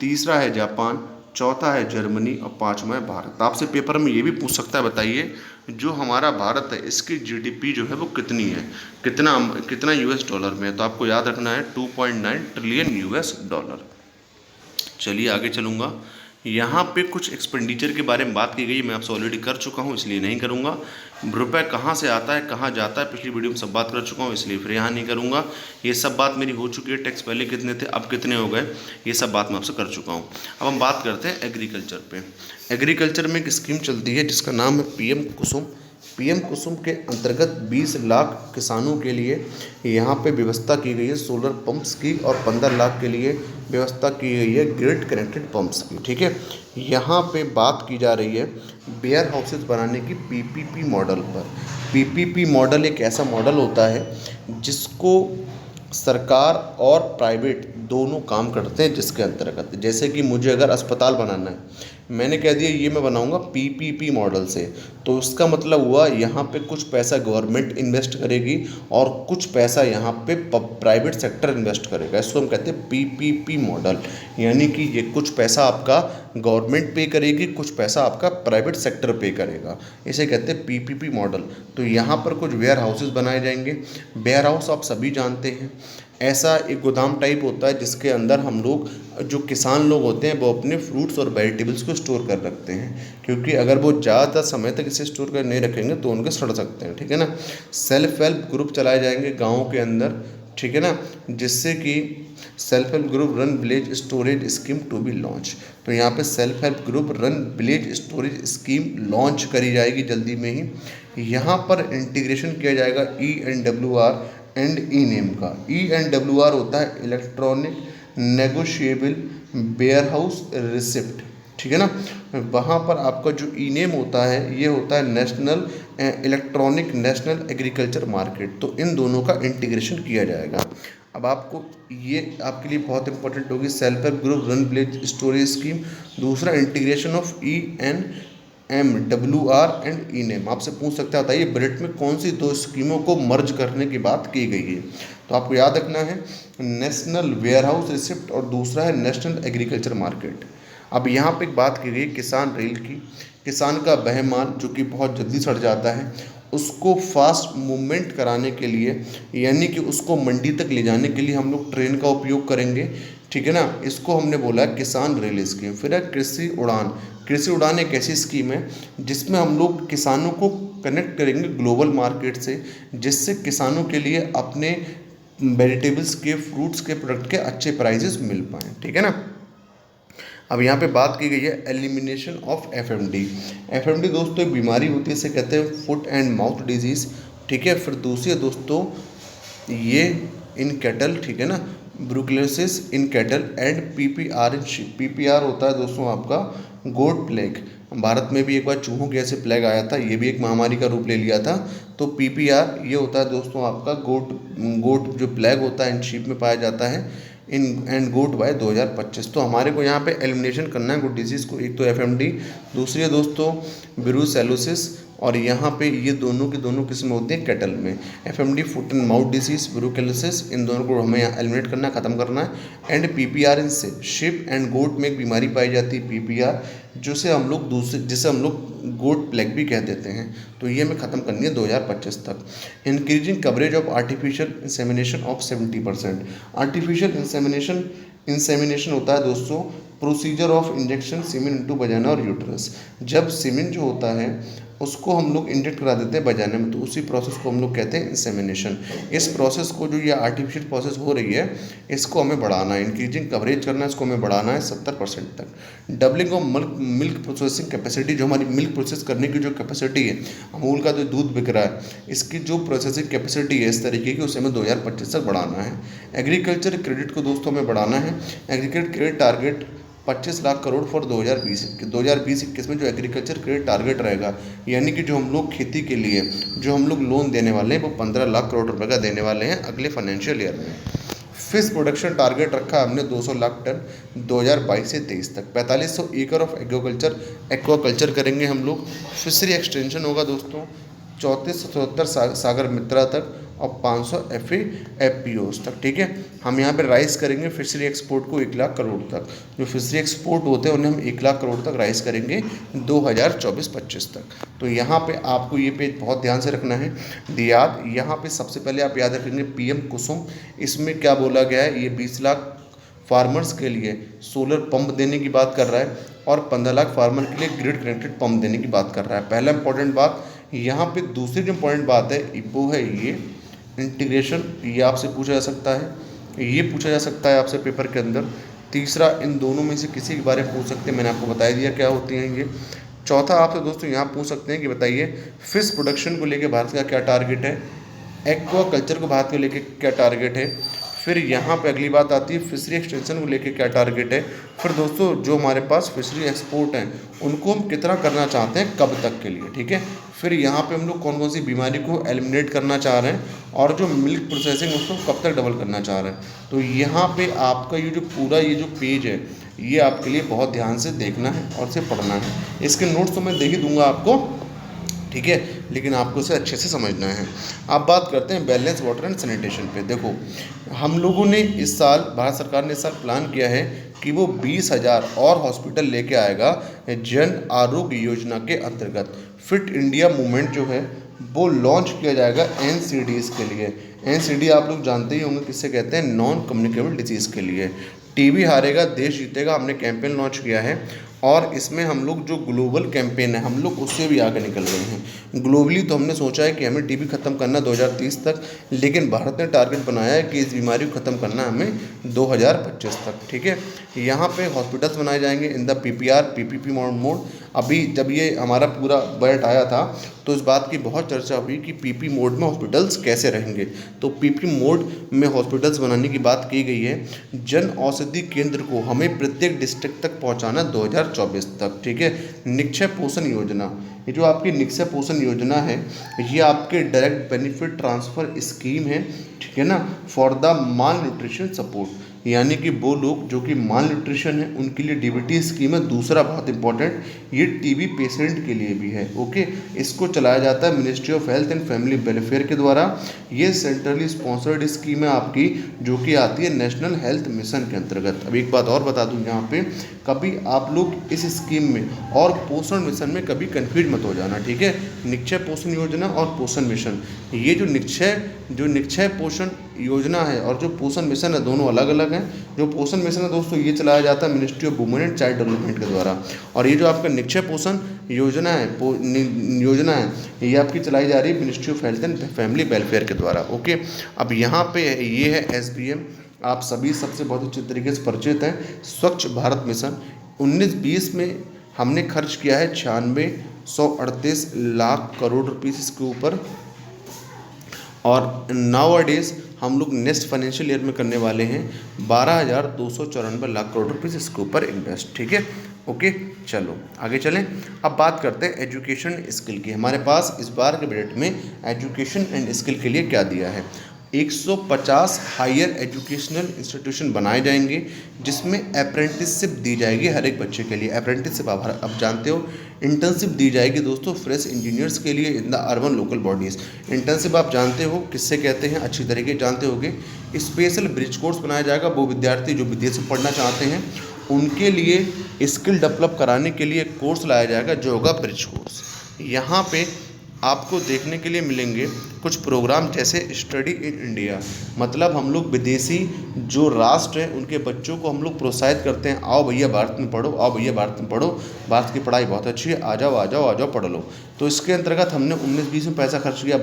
तीसरा है जापान, चौथा है जर्मनी और पांचवा है भारत। आपसे पेपर में ये भी पूछ सकता है, बताइए जो हमारा भारत है इसकी जीडीपी जो है वो कितनी है, कितना कितना यूएस डॉलर में है। तो आपको याद रखना है 2.9 ट्रिलियन यूएस डॉलर। चलिए आगे चलूँगा। यहाँ पे कुछ एक्सपेंडिचर के बारे में बात की गई है, मैं आपसे ऑलरेडी कर चुका हूँ इसलिए नहीं करूँगा। रुपए कहाँ से आता है कहाँ जाता है पिछली वीडियो में सब बात कर चुका हूँ, इसलिए फिर यहाँ नहीं करूँगा। ये सब बात मेरी हो चुकी है, टैक्स पहले कितने थे अब कितने हो गए, ये सब बात मैं आपसे कर चुका हूँ। अब हम बात करते हैं एग्रीकल्चर पे। एग्रीकल्चर में एक स्कीम चलती है जिसका नाम है पीएम कुसुम। पीएम कुसुम के अंतर्गत 20 लाख किसानों के लिए यहाँ पे व्यवस्था की गई है सोलर पंप्स की, और 15 लाख के लिए व्यवस्था की गई है ग्रिड कनेक्टेड पंप्स की। ठीक है, यहाँ पे बात की जा रही है वेयर हाउसेज बनाने की पीपीपी मॉडल पर। पीपीपी मॉडल एक ऐसा मॉडल होता है जिसको सरकार और प्राइवेट दोनों काम करते हैं, जिसके अंतर्गत जैसे कि मुझे अगर अस्पताल बनाना है, मैंने कह दिया ये मैं बनाऊंगा पीपीपी मॉडल से, तो इसका मतलब हुआ यहाँ पे कुछ पैसा गवर्नमेंट इन्वेस्ट करेगी और कुछ पैसा यहाँ पे प्राइवेट सेक्टर इन्वेस्ट करेगा। इसको हम कहते हैं पीपीपी मॉडल, यानी कि ये कुछ पैसा आपका गवर्नमेंट पे करेगी, कुछ पैसा आपका प्राइवेट सेक्टर पे करेगा, इसे कहते हैं पीपीपी मॉडल। तो यहाँ पर कुछ वेयर हाउसेज बनाए जाएंगे। वेयर हाउस आप सभी जानते हैं, ऐसा एक गोदाम टाइप होता है जिसके अंदर हम लोग जो किसान लोग होते हैं वो अपने फ्रूट्स और वेजिटेबल्स को स्टोर कर रखते हैं, क्योंकि अगर वो ज़्यादा समय तक इसे स्टोर कर नहीं रखेंगे तो उनके सड़ सकते हैं। ठीक है ना। सेल्फ हेल्प ग्रुप चलाए जाएंगे गाँव के अंदर, ठीक है ना, जिससे कि self help group run village storage scheme to be launch. तो यहाँ पे self help group run village storage scheme launch करी जाएगी जल्दी में ही। यहाँ पर इंटीग्रेशन किया जाएगा ENWR एंड ई नेम का। ENWR होता है electronic negotiable warehouse receipt, ठीक है ना। वहाँ पर आपका जो ई नेम होता है ये होता है national electronic national agriculture market. तो इन दोनों का इंटीग्रेशन किया जाएगा। अब आपको ये आपके लिए बहुत इंपॉर्टेंट होगी, self help group run village storage scheme. दूसरा integration of ENWR and e NAM. आपसे पूछ सकता है बताइए बजट में कौन सी दो स्कीमों को मर्ज करने की बात की गई है। तो आपको याद रखना है नेशनल वेयर हाउस रिसिप्ट और दूसरा है नेशनल एग्रीकल्चर मार्केट। अब यहाँ पे एक बात की गई किसान रेल की। किसान का वह माल जो कि बहुत जल्दी सड़ जाता है उसको फास्ट मूवमेंट कराने के लिए, यानी कि उसको मंडी तक ले जाने के लिए हम लोग ट्रेन का उपयोग करेंगे, ठीक है ना। इसको हमने बोला किसान रेल स्कीम। फिर है कृषि उड़ान। कृषि उड़ान एक ऐसी स्कीम है जिसमें हम लोग किसानों को कनेक्ट करेंगे ग्लोबल मार्केट से, जिससे किसानों के लिए अपने वेजिटेबल्स के फ्रूट्स के प्रोडक्ट के अच्छे प्राइजेस मिल पाएँ, ठीक है ना। अब यहाँ पे बात की गई है एलिमिनेशन ऑफ FMD। FMD दोस्तों एक बीमारी होती है, इसे कहते हैं फुट एंड माउथ डिजीज़, ठीक है। फिर दूसरी दोस्तों ये इन कैटल, ठीक है ना, brucellosis in cattle and PPR in sheep. PPR होता है दोस्तों आपका गोट प्लेग। भारत में भी एक बार चूहों के ऐसे प्लेग आया था, ये भी एक महामारी का रूप ले लिया था। तो PPR ये होता है दोस्तों आपका गोट जो प्लेग होता है इन शीप में पाया जाता है इन एंड गोट बाय 2025। तो हमारे को यहाँ पे एलिमिनेशन करना है गुड डिजीज़ को। एक तो FMD, दूसरी है दोस्तों ब्रूसेलोसिस, और यहाँ पे ये दोनों की दोनों किस्में होती हैं कैटल में। FMD foot and mouth disease, brucellosis, इन दोनों को हमें यहाँ एलिमिनेट करना है, ख़त्म करना है। And PPR in sheep and goat में एक बीमारी पाई जाती है PPR, जिसे हम लोग गोट प्लेग भी कह देते हैं। तो ये हमें ख़त्म करनी है 2025 तक। Increasing coverage of artificial insemination of 70%। Artificial insemination होता है दोस्तों procedure of injection semen into vagina और यूट्रस। जब सीमेन जो होता है उसको हम लोग इंजेक्ट करा देते हैं वजाना में, तो उसी प्रोसेस को हम लोग कहते हैं इंसेमिनेशन। इस प्रोसेस को जो ये आर्टिफिशियल प्रोसेस हो रही है इसको हमें बढ़ाना है, इंक्रीजिंग कवरेज करना है, इसको हमें बढ़ाना है 70% तक। Doubling of milk processing capacity, जो हमारी मिल्क प्रोसेस करने की जो कैपेसिटी है, अमूल का जो दूध बिक रहा है इसकी जो प्रोसेसिंग कैपेसिटी है इस तरीके की, उसे हमें 2025 तक बढ़ाना है। एग्रीकल्चर क्रेडिट को दोस्तों हमें बढ़ाना है। Agriculture credit target 25 lakh crore for 2020-21 में जो एग्रीकल्चर क्रेडिट टारगेट रहेगा, यानी कि जो हम लोग खेती के लिए जो हम लोग लोन देने वाले हैं वो 15 लाख करोड़ रुपए का देने वाले हैं अगले फाइनेंशियल ईयर में। फिश प्रोडक्शन टारगेट रखा हमने 200 लाख टन 2022 से 23 तक। 4500 एकड़ ऑफ एक्वाकल्चर करेंगे हम लोग। फिशरी एक्सटेंशन होगा दोस्तों 3477 सागर मित्रा तक और 500 FPOs तक, ठीक है। हम यहाँ पे राइज करेंगे फिशरी एक्सपोर्ट को 1 लाख करोड़ तक। जो फिशरी एक्सपोर्ट होते हैं उन्हें हम 1 लाख करोड़ तक राइज करेंगे 2024-25 तक। तो यहाँ पे आपको ये पेज बहुत ध्यान से रखना है याद। यहाँ पे सबसे पहले आप याद रखेंगे PM कुसुम। इसमें क्या बोला गया है, ये 20 लाख फार्मर्स के लिए सोलर पंप देने की बात कर रहा है और 15 लाख फार्मर के लिए ग्रिड कनेक्टेड पंप देने की बात कर रहा है। पहला इंपॉर्टेंट बात। यहाँ पे दूसरी जो इंपॉर्टेंट बात है वो है ये इंटीग्रेशन। ये आपसे पूछा जा सकता है, ये पूछा जा सकता है आपसे पेपर के अंदर। तीसरा, इन दोनों में से किसी के बारे में पूछ सकते हैं, मैंने आपको बता दिया क्या होती हैं ये। चौथा आपसे दोस्तों यहाँ पूछ सकते हैं कि बताइए फिश प्रोडक्शन को लेकर भारत का क्या टारगेट है, एक्वाकल्चर को भारत को लेकर क्या टारगेट है। फिर यहाँ पे अगली बात आती है फिशरी एक्सटेंशन को लेके क्या टारगेट है। फिर दोस्तों जो हमारे पास फिशरी एक्सपोर्ट हैं उनको हम कितना करना चाहते हैं, कब तक के लिए, ठीक है। फिर यहाँ पे हम लोग कौन कौन सी बीमारी को एलिमिनेट करना चाह रहे हैं और जो मिल्क प्रोसेसिंग उसको कब तक डबल करना चाह रहे हैं। तो यहाँ पे आपका ये जो पूरा ये जो पेज है ये आपके लिए बहुत ध्यान से देखना है और इसे पढ़ना है। इसके नोट्स तो मैं दे ही दूंगा आपको, ठीक है, लेकिन आपको इसे अच्छे से समझना है। अब बात करते हैं बैलेंस वाटर एंड सैनिटेशन पे। देखो हम लोगों ने इस साल, भारत सरकार ने इस साल प्लान किया है कि वो 20,000 और हॉस्पिटल लेके आएगा जन आरोग्य योजना के अंतर्गत। फिट इंडिया मूवमेंट जो है वो लॉन्च किया जाएगा NCDs के लिए। NCD आप लोग जानते ही होंगे किससे कहते हैं, नॉन कम्युनिकेबल डिजीज़ के लिए। TB हारेगा देश जीतेगा हमने कैंपेन लॉन्च किया है और इसमें हम लोग जो ग्लोबल कैंपेन है हम लोग उससे भी आगे निकल गए हैं। ग्लोबली तो हमने सोचा है कि हमें TB ख़त्म करना 2030 तक, लेकिन भारत ने टारगेट बनाया है कि इस बीमारी को ख़त्म करना हमें 2025 तक, ठीक है। यहाँ पे हॉस्पिटल्स बनाए जाएंगे इन द PPP मोड। अभी जब ये हमारा पूरा बजट आया था तो इस बात की बहुत चर्चा हुई कि PP मोड में हॉस्पिटल्स कैसे रहेंगे। तो PP मोड में हॉस्पिटल्स बनाने की बात की गई है। जन औषधि केंद्र को हमें प्रत्येक डिस्ट्रिक्ट तक पहुंचाना 2024 तक, ठीक है। निक्षय पोषण योजना, ये जो आपकी निक्षय पोषण योजना है ये आपके डायरेक्ट बेनिफिट ट्रांसफ़र स्कीम है, ठीक है ना, for the mall nutrition support, यानी कि वो लोग जो कि माल न्यूट्रिशन है उनके लिए DBT स्कीम है। दूसरा बहुत इंपॉर्टेंट, ये TB पेशेंट के लिए भी है, ओके। इसको चलाया जाता है ministry of health and family welfare के द्वारा। ये सेंट्रली स्पॉन्सर्ड स्कीम है आपकी, जो कि आती है नेशनल हेल्थ मिशन के अंतर्गत। अब एक बात और बता दूं यहाँ पे, कभी आप लोग इस स्कीम में और पोषण मिशन में कभी कन्फ्यूज मत हो जाना, ठीक है। निक्षय पोषण योजना और पोषण मिशन, ये जो निक्षय पोषण योजना है और जो पोषण मिशन है दोनों अलग अलग हैं। जो पोषण मिशन है दोस्तों ये चलाया जाता है ministry of women and child development के द्वारा, और ये जो आपका निक्षय पोषण योजना है ये आपकी चलाई जा रही है ministry of health and family welfare के द्वारा, ओके। अब यहाँ पे ये है SBM, आप सभी सबसे बहुत अच्छे तरीके से परिचित हैं। स्वच्छ भारत मिशन 19-20 में हमने खर्च किया है 9638 लाख करोड़ रुपीस इसके ऊपर, और नाउ-अ-डेज हम लोग नेक्स्ट फाइनेंशियल ईयर में करने वाले हैं 12,294 लाख करोड़ रुपीस इसके ऊपर इन्वेस्ट, ठीक है, ओके। चलो आगे चलें। अब बात करते हैं एजुकेशन स्किल की। हमारे पास इस बार के बजट में एजुकेशन एंड स्किल के लिए क्या दिया है, 150 हायर एजुकेशनल इंस्टीट्यूशन बनाए जाएंगे जिसमें अप्रेंटिसशिप दी जाएगी हर एक बच्चे के लिए। अप्रेंटिसशिप आप जानते हो, इंटर्नशिप दी जाएगी दोस्तों फ्रेश इंजीनियर्स के लिए in the urban local bodies. Internship आप जानते हो किससे कहते हैं, अच्छी तरीके जानते होगे। स्पेशल ब्रिज कोर्स बनाया जाएगा, वो विद्यार्थी जो विदेश में पढ़ना चाहते हैं उनके लिए स्किल डेवलप कराने के लिए कोर्स लाया जाएगा जो होगा ब्रिज कोर्स। यहाँ पे आपको देखने के लिए मिलेंगे कुछ प्रोग्राम जैसे स्टडी इन इंडिया, मतलब हम लोग विदेशी जो राष्ट्र हैं उनके बच्चों को हम लोग प्रोत्साहित करते हैं, आओ भैया भारत में पढ़ो, आओ भैया भारत में पढ़ो, भारत की पढ़ाई बहुत अच्छी है, आ जाओ पढ़ लो। तो इसके अंतर्गत हमने 19-20 में पैसा खर्च किया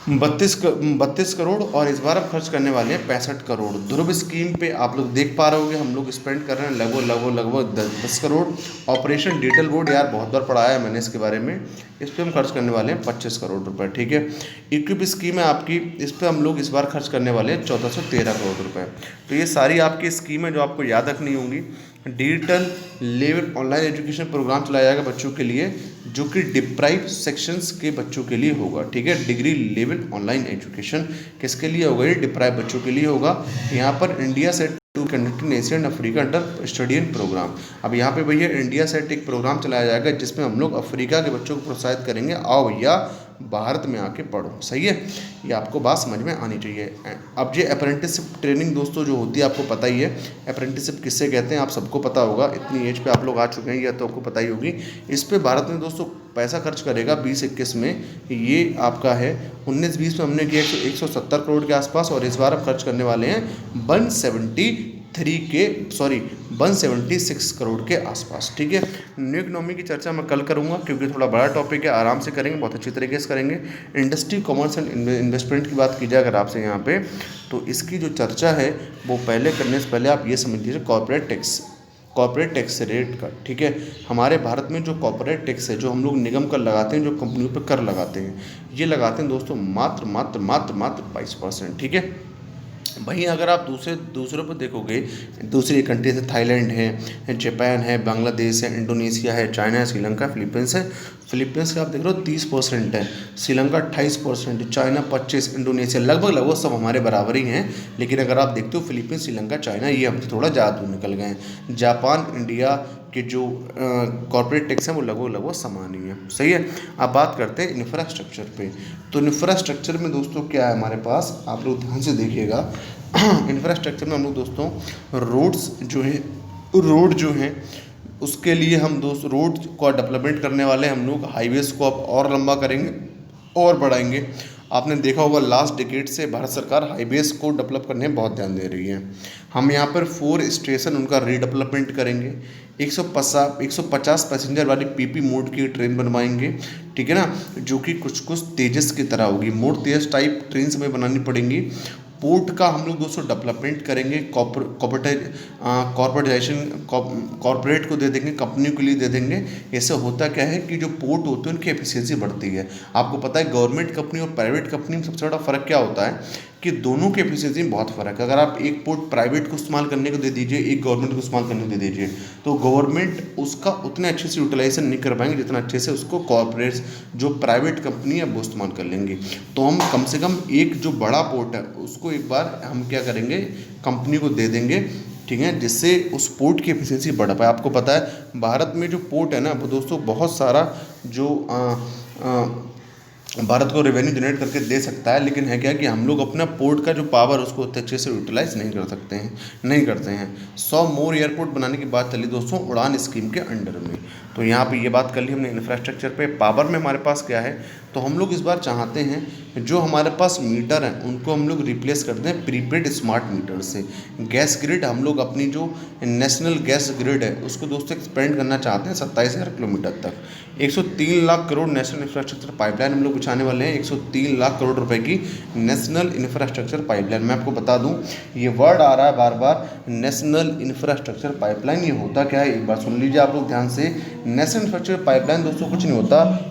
बत्तीस करोड़, और इस बार हम खर्च करने वाले हैं 65 करोड़। ध्रुव स्कीम पे आप लोग देख पा रहे होंगे हम लोग स्पेंड कर रहे हैं लगभग 10 करोड़। ऑपरेशन डिटेल बोर्ड, यार बहुत बार पढ़ाया है मैंने इसके बारे में, इस पर हम खर्च करने वाले हैं 25 करोड़ रुपए, ठीक है। इक्विप स्कीम है आपकी, इस पर हम लोग इस बार खर्च करने वाले हैं 1413 करोड़ रुपए। तो ये सारी आपकी स्कीम है जो आपको याद रखनी होंगी। Digital level online education programme चलाया जाएगा बच्चों के लिए, जो कि डिप्राइव सेक्शंस के बच्चों के लिए होगा, ठीक है। डिग्री लेवल ऑनलाइन एजुकेशन किसके लिए होगा? ये डिप्राइव बच्चों के लिए होगा। यहाँ पर India set to conducting Asian Africa under studying programme. अब यहाँ पे भैया इंडिया सेट एक प्रोग्राम चलाया जाएगा जिसमें हम लोग अफ्रीका के बच्चों को प्रोत्साहित करेंगे, आओ भैया भारत में आके पढ़ो, सही है। ये आपको बात समझ में आनी चाहिए। अब ये अप्रेंटिसशिप ट्रेनिंग दोस्तों जो होती है आपको पता ही है, अप्रेंटिसशिप किससे कहते हैं आप सबको पता होगा, इतनी एज पे आप लोग आ चुके हैं, यह तो आपको पता ही होगी। इस पे भारत में दोस्तों पैसा खर्च करेगा 20-21 में, ये आपका है 19-20 में हमने किया 170 करोड़ के आसपास, और इस बार हम खर्च करने वाले हैं 176 करोड़ के आसपास, ठीक है। न्यू इकोनॉमी की चर्चा मैं कल करूंगा क्योंकि थोड़ा बड़ा टॉपिक है, आराम से करेंगे, बहुत अच्छी तरीके से करेंगे। इंडस्ट्री, कॉमर्स एंड इन्वेस्टमेंट की बात की जाए अगर आपसे यहाँ पे, तो इसकी जो चर्चा है वो पहले करने से पहले आप ये समझ लीजिए कॉर्पोरेट टैक्स रेट का, ठीक है। हमारे भारत में जो कॉर्पोरेट टैक्स है, जो हम लोग निगम कर लगाते हैं, जो कंपनियों पर कर लगाते हैं, ये लगाते हैं दोस्तों मात्र 22%, ठीक है। वहीं अगर आप दूसरों पर देखोगे, दूसरी कंट्री से थाईलैंड है, जापान है, बांग्लादेश है, इंडोनेशिया है, चाइना है, श्रीलंका, फिलीपींस है। फिलीपींस का आप देख रहे हो 30% है, श्रीलंका 28%, चाइना 25%, इंडोनेशिया लगभग सब हमारे बराबर ही हैं। लेकिन अगर आप देखते हो फिलीपींस, श्रीलंका, चाइना ये हमसे थोड़ा ज़्यादा दूर निकल गए हैं। जापान, इंडिया के जो कॉर्पोरेट टैक्स हैं वो लगभग समान ही है, सही है। अब बात करते हैं इंफ्रास्ट्रक्चर पे। तो इंफ्रास्ट्रक्चर में दोस्तों क्या है हमारे पास, आप लोग ध्यान से देखिएगा। इंफ्रास्ट्रक्चर में हम लोग दोस्तों रोड जो हैं उसके लिए हम दोस्त रोड को डेवलपमेंट करने वाले हम लोग हाईवेज को अब और लंबा करेंगे और बढ़ाएंगे। आपने देखा होगा लास्ट डिकेड से भारत सरकार हाईवेज को डेवलप करने में बहुत ध्यान दे रही है। हम यहाँ पर 4 स्टेशन उनका रीडेवलपमेंट करेंगे, 150 पैसेंजर वाली पीपी मोड की ट्रेन बनवाएंगे, ठीक है ना, जो कि कुछ तेजस की तरह होगी। मोड तेजस टाइप ट्रेन हमें बनानी पड़ेंगी। पोर्ट का हम लोग दोस्तों डेवलपमेंट करेंगे, कॉर्पोरेट को दे देंगे, कंपनी के लिए दे देंगे। ऐसे होता क्या है कि जो पोर्ट होते हैं उनकी एफिशिएंसी बढ़ती है। आपको पता है गवर्नमेंट कंपनी और प्राइवेट कंपनी में सबसे बड़ा फ़र्क क्या होता है कि दोनों के एफिशिएंसी में बहुत फ़र्क है। अगर आप एक पोर्ट प्राइवेट को इस्तेमाल करने को दे दीजिए, एक गवर्नमेंट को इस्तेमाल करने को दे दीजिए, तो गवर्नमेंट उसका उतने अच्छे से यूटिलाइजेशन नहीं कर पाएंगे जितना अच्छे से उसको कॉर्पोरेट्स जो प्राइवेट कंपनी है वो इस्तेमाल कर लेंगे। तो हम कम से कम एक जो बड़ा पोर्ट है उसको एक बार हम क्या करेंगे, कंपनी को दे देंगे, ठीक है, जिससे उस पोर्ट की एफिशिएंसी बढ़ पाए। आपको पता है भारत में जो पोर्ट है ना वो दोस्तों बहुत सारा जो भारत को रेवेन्यू जनरेट करके दे सकता है, लेकिन है क्या कि हम लोग अपना पोर्ट का जो पावर उसको उतने अच्छे से यूटिलाइज नहीं करते हैं। 100 मोर एयरपोर्ट बनाने की बात चली दोस्तों उड़ान स्कीम के अंडर में। तो यहाँ पे ये बात कर ली हमने इंफ्रास्ट्रक्चर पे। पावर में हमारे पास क्या है, तो हम लोग इस बार चाहते हैं जो हमारे पास मीटर हैं उनको हम लोग रिप्लेस करते हैं प्रीपेड स्मार्ट मीटर से। गैस ग्रिड हम लोग अपनी जो नेशनल गैस ग्रिड है उसको दोस्तों एक्सपेंड करना चाहते हैं 27,000 किलोमीटर तक। 103 lakh crore national infrastructure pipeline हम लोग बिछाने वाले हैं। 103 लाख करोड़ रुपए की नेशनल इंफ्रास्ट्रक्चर पाइपलाइन। मैं आपको बता दूं ये वर्ड आ रहा है बार बार, नेशनल इंफ्रास्ट्रक्चर पाइपलाइन। ये होता क्या है एक बार सुन लीजिए आप लोग ध्यान से। नेशनल इंफ्रास्ट्रक्चर पाइपलाइन दोस्तों कुछ नहीं होता,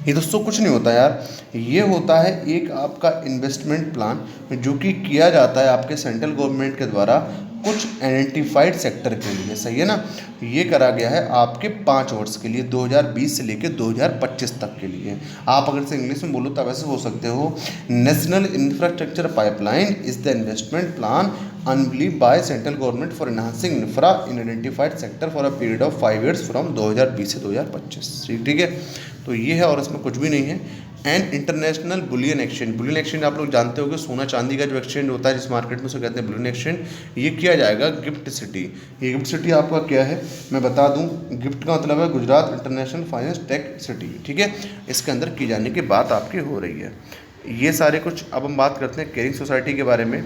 ये दोस्तों कुछ नहीं होता यार, ये होता है एक आपका इन्वेस्टमेंट प्लान जो कि किया जाता है आपके सेंट्रल गवर्नमेंट के द्वारा कुछ आइडेंटिफाइड सेक्टर के लिए, सही है ना। ये करा गया है आपके 5 वर्ष के लिए, 2020 से लेकर 2025 तक के लिए। आप अगर से इंग्लिश में बोलो तो वैसे हो सकते हो, national infrastructure pipeline is the investment plan unbelief by central government for enhancing infra in identified sector for a period of 5 years from 2020 से 2025, ठीक है। तो ये है और इसमें कुछ भी नहीं है। And international bullion exchange, bullion exchange आप लोग जानते होंगे सोना चांदी का जो एक्सचेंज होता है जिस मार्केट में उसे कहते हैं बुलियन एक्सचेंज। ये किया जाएगा गिफ्ट सिटी। ये गिफ्ट सिटी आपका क्या है मैं बता दूं, गिफ्ट का मतलब है Gujarat international finance tech city, ठीक है। इसके अंदर की जाने की बात आपकी हो रही है। ये सारे कुछ अब हम बात करते हैं केयरिंग सोसाइटी के बारे में।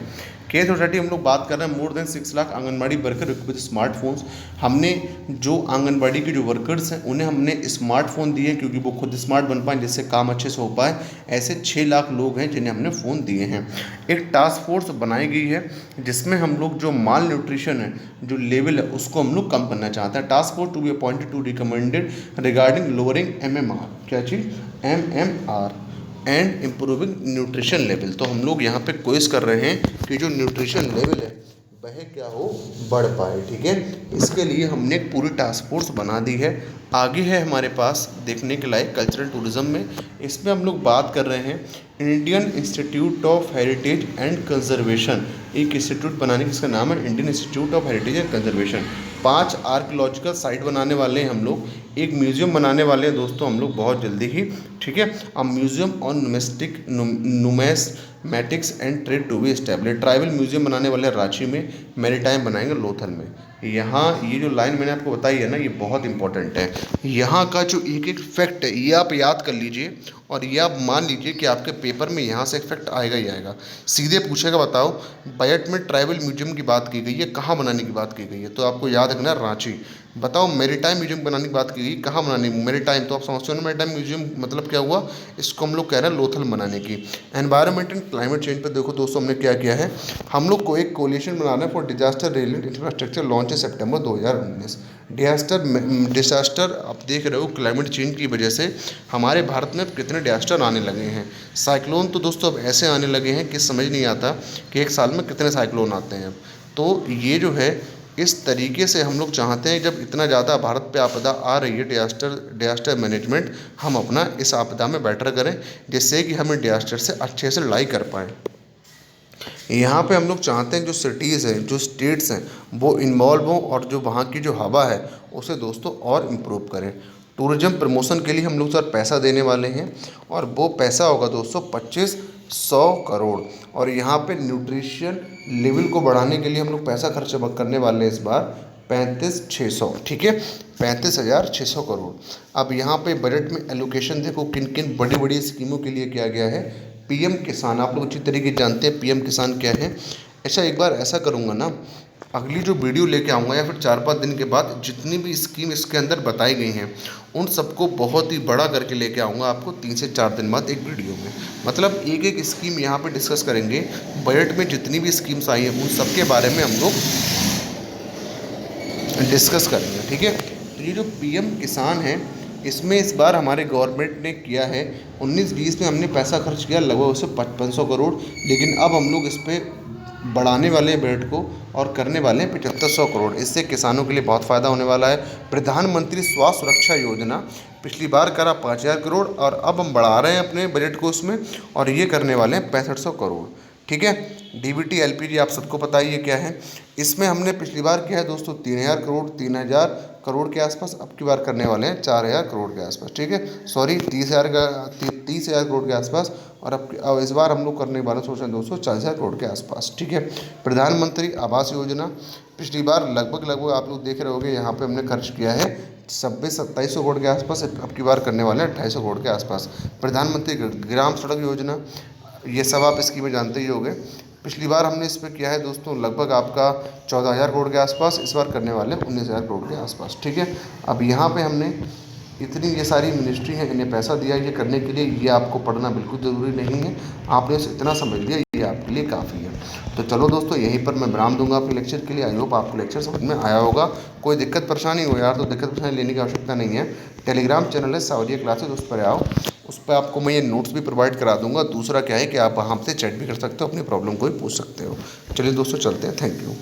केयर सोसाइटी हम लोग बात कर रहे हैं more than 6 lakh anganwadi worker with smartphones. हमने जो आंगनबाड़ी के जो वर्कर्स हैं उन्हें हमने स्मार्टफोन दिए क्योंकि वो खुद स्मार्ट बन पाए, जिससे काम अच्छे से हो पाए। ऐसे 6 लाख लोग हैं जिन्हें हमने फ़ोन दिए हैं। एक टास्क फोर्स बनाई गई है जिसमें हम लोग जो माल न्यूट्रिशन है, जो लेवल है, उसको हम लोग कम करना चाहते हैं। Task force to be appointed to recommended regarding lowering MMR, क्या चीज़, MMR and improving nutrition level. तो हम लोग यहाँ पे कोशिश कर रहे हैं कि जो न्यूट्रिशन लेवल है वह क्या हो, बढ़ पाए। ठीक है, इसके लिए हमने एक पूरी टास्क फोर्स बना दी है। आगे है हमारे पास देखने के लायक कल्चरल टूरिज्म में, इसमें हम लोग बात कर रहे हैं Indian institute of heritage and conservation. एक इंस्टीट्यूट बनाने जिसका नाम है Indian institute of heritage and conservation. 5 archaeological site बनाने वाले हैं हम लोग, एक म्यूज़ियम बनाने वाले हैं दोस्तों हम लोग बहुत जल्दी ही। ठीक है, a museum on numismatics and trade to be established. Tribal museum बनाने वाले रांची में, मैरीटाइम बनाएंगे लोथल में। यहाँ ये जो लाइन मैंने आपको बताई है ना, ये बहुत इंपॉर्टेंट है। यहाँ का जो एक एक फैक्ट है ये आप याद कर लीजिए और ये आप मान लीजिए कि आपके पेपर में यहाँ से एक फैक्ट आएगा ही आएगा। सीधे पूछेगा, बताओ बजट में ट्राइबल म्यूजियम की बात की गई है, कहाँ बनाने की बात की गई है, तो आपको याद रखना रांची। बताओ मैरीटाइम म्यूजियम बनाने की बात की गई, कहाँ बनाने, मैरीटाइम, तो आप समझते हो ना मैरीटाइम म्यूजियम मतलब क्या हुआ, इसको हम लोग कह रहे हैं लोथल बनाने की। एनवायरनमेंट एंड क्लाइमेट चेंज पर देखो दोस्तों हमने क्या किया है, हम लोग को एक कोलिशन बनाना है for disaster related infrastructure launch है सितंबर 2019। डिजास्टर आप देख रहे हो क्लाइमेट चेंज की वजह से हमारे भारत में कितने डिजास्टर आने लगे हैं। साइक्लोन तो दोस्तों अब ऐसे आने लगे हैं कि समझ नहीं आता कि एक साल में कितने साइक्लोन आते हैं। तो ये जो है इस तरीके से हम लोग चाहते हैं जब इतना ज़्यादा भारत पे आपदा आ रही है, डिजास्टर मैनेजमेंट हम अपना इस आपदा में बेटर करें जिससे कि हम डिजास्टर से अच्छे से लड़ाई कर पाएँ। यहाँ पे हम लोग चाहते हैं जो सिटीज़ हैं, जो स्टेट्स हैं, वो इन्वॉल्व हों और जो वहाँ की जो हवा है उसे दोस्तों और इम्प्रूव करें। टूरिज्म प्रमोशन के लिए हम लोग सर पैसा देने वाले हैं और वो पैसा होगा दोस्तों 2500 करोड़। और यहाँ पे न्यूट्रिशन लेवल को बढ़ाने के लिए हम लोग पैसा खर्च करने वाले हैं इस बार 35,600। ठीक है, 35,600 करोड़। अब यहाँ पे बजट में एलोकेशन देखो किन किन बड़ी बड़ी स्कीमों के लिए किया गया है। पीएम किसान, आप लोग अच्छी तरीके से जानते हैं पीएम किसान क्या है। अच्छा, एक बार ऐसा करूँगा ना, अगली जो वीडियो लेके आऊँगा या फिर 4-5 दिन के बाद जितनी भी स्कीम इसके अंदर बताई गई हैं उन सबको बहुत ही बड़ा करके लेके आऊँगा आपको 3 से 4 दिन बाद एक वीडियो में। मतलब एक एक स्कीम यहाँ पे डिस्कस करेंगे, बजट में जितनी भी स्कीम्स आई हैं उन सब के बारे में हम लोग डिस्कस करेंगे। ठीक है, तो ये जो पीएम किसान है इसमें इस बार हमारे गवर्नमेंट ने किया है 19-20 में हमने पैसा खर्च किया लगभग उससे 5500 करोड़, लेकिन अब हम लोग इस पर बढ़ाने वाले हैं बजट को और करने वाले हैं 7500 करोड़। इससे किसानों के लिए बहुत फ़ायदा होने वाला है। प्रधानमंत्री स्वास्थ्य सुरक्षा योजना पिछली बार करा 5000 करोड़ और अब हम बढ़ा रहे हैं अपने बजट को उसमें और ये करने वाले हैं 6500 करोड़। ठीक है, डीबीटी एलपीजी आप सबको पता ही है क्या है। इसमें हमने पिछली बार किया है दोस्तों 3000 करोड़, 3000 करोड़ के आसपास। अब की बार करने वाले हैं 4000 करोड़ के आसपास। ठीक है, सॉरी 30,000 करोड़ के आसपास। और अब इस बार हम लोग करने वाले सोच रहे हैं दोस्तों 40,000 करोड़ के आसपास। ठीक है, प्रधानमंत्री आवास योजना पिछली बार लगभग आप लोग देख रहे होंगे यहाँ पे हमने खर्च किया है 26-27 करोड़ के आसपास। अब की बार करने वाले हैं 2800 करोड़ के आसपास। प्रधानमंत्री ग्राम सड़क योजना, ये सब आप स्कीमें जानते ही होंगे। पिछली बार हमने इस पर किया है दोस्तों लगभग आपका 14,000 करोड़ के आसपास, इस बार करने वाले 19,000 करोड़ के आसपास। ठीक है, अब यहाँ पे हमने इतनी ये सारी मिनिस्ट्री हैं इन्हें पैसा दिया ये करने के लिए, ये आपको पढ़ना बिल्कुल ज़रूरी नहीं है, आपने इतना समझ लिया ये आपके लिए काफ़ी है। तो चलो दोस्तों यहीं पर मैं विराम दूंगा आपके लेक्चर के लिए। आई होप आपको लेक्चर समझ में आया होगा। कोई दिक्कत परेशानी हो यार तो दिक्कत परेशानी लेने की आवश्यकता नहीं है। टेलीग्राम चैनल है सावरिया क्लासेस, उस पर आओ, उस पर आपको मैं ये नोट्स भी प्रोवाइड करा दूंगा। दूसरा क्या है कि आप वहाँ से चैट भी कर सकते हो, अपनी प्रॉब्लम को भी पूछ सकते हो। चलिए दोस्तों चलते हैं, थैंक यू।